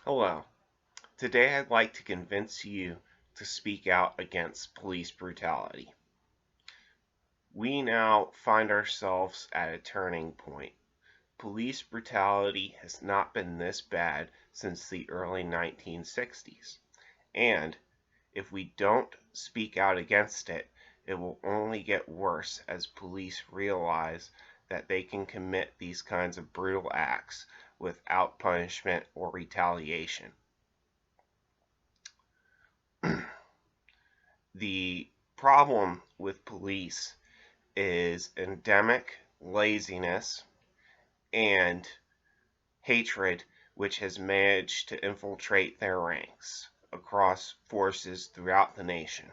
Hello. Today I'd like to convince you to speak out against police brutality. We now find ourselves at a turning point. Police brutality has not been this bad since the early 1960s. And if we don't speak out against it, it will only get worse as police realize that they can commit these kinds of brutal acts without punishment or retaliation. The problem with police is endemic laziness and hatred, which has managed to infiltrate their ranks across forces throughout the nation.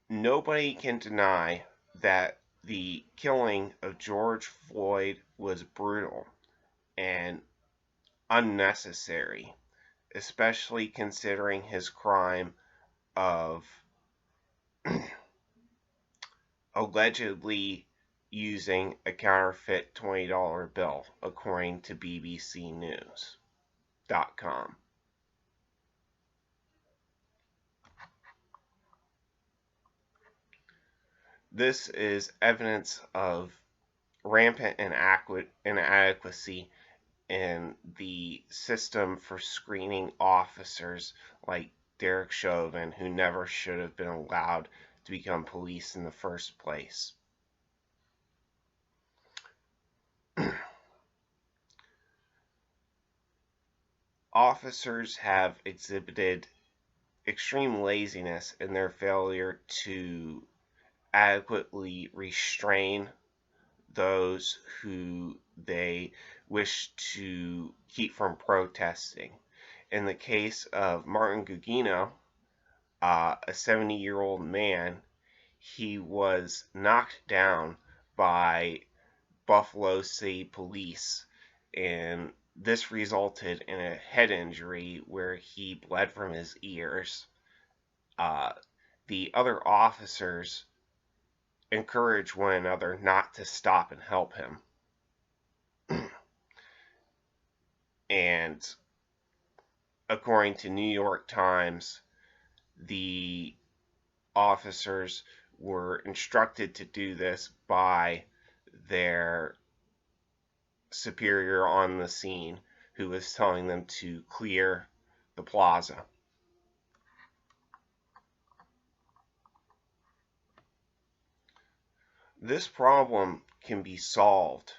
Nobody can deny that the killing of George Floyd was brutal and unnecessary, especially considering his crime of allegedly using a counterfeit $20 bill, according to BBCnews.com. This is evidence of rampant inadequacy in the system for screening officers like Derek Chauvin, who never should have been allowed to become police in the first place. Officers have exhibited extreme laziness in their failure to adequately restrain those who they wish to keep from protesting. In the case of Martin Gugino, a 70-year-old man, he was knocked down by Buffalo City Police, and this resulted in a head injury where he bled from his ears. Uh, the other officers encouraged one another not to stop and help him. And according to New York Times, the officers were instructed to do this by their superior on the scene, who was telling them to clear the plaza. This problem can be solved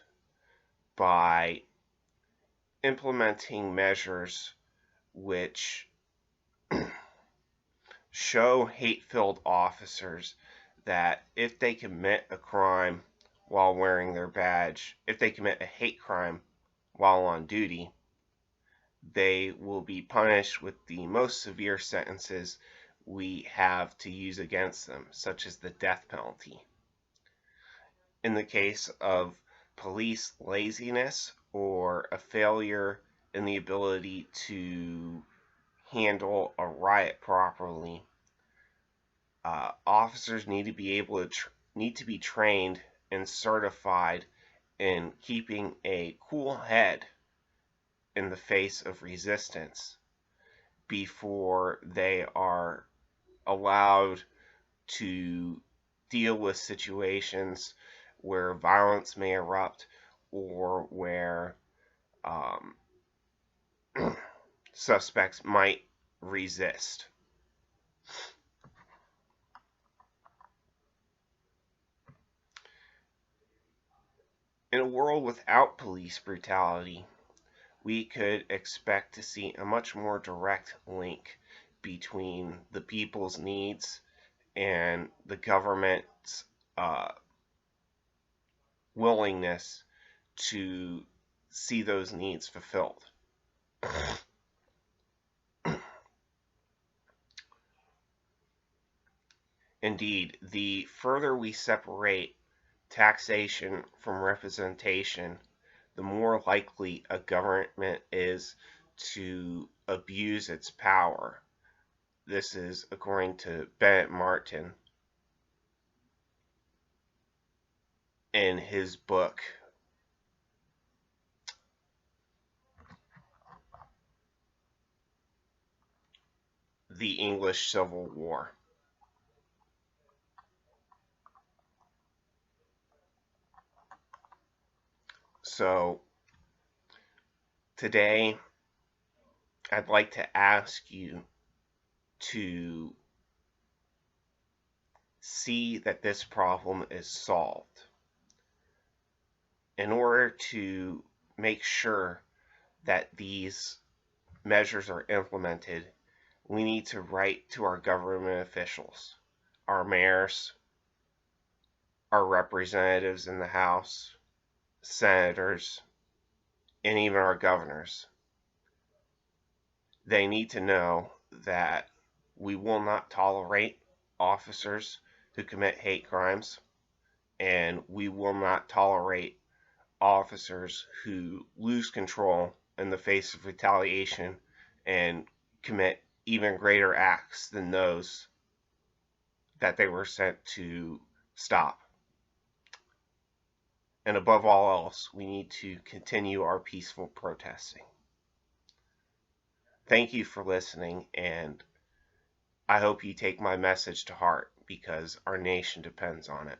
by implementing measures which show hate-filled officers that if they commit a crime while wearing their badge, if they commit a hate crime while on duty, they will be punished with the most severe sentences we have to use against them, such as the death penalty. In the case of police laziness or a failure in the ability to handle a riot properly, officers need to be trained and certified in keeping a cool head in the face of resistance before they are allowed to deal with situations where violence may erupt or where suspects might resist. In a world without police brutality, we could expect to see a much more direct link between the people's needs and the government's willingness to see those needs fulfilled. Indeed, the further we separate taxation from representation, the more likely a government is to abuse its power. This is according to Bennett Martin in his book, the English Civil War. So today I'd like to ask you to see that this problem is solved. In order to make sure that these measures are implemented, we need to write to our government officials, our mayors, our representatives in the House, senators, and even our governors. They need to know that we will not tolerate officers who commit hate crimes, and we will not tolerate officers who lose control in the face of retaliation and commit even greater acts than those that they were sent to stop. And above all else, we need to continue our peaceful protesting. Thank you for listening, and I hope you take my message to heart because our nation depends on it.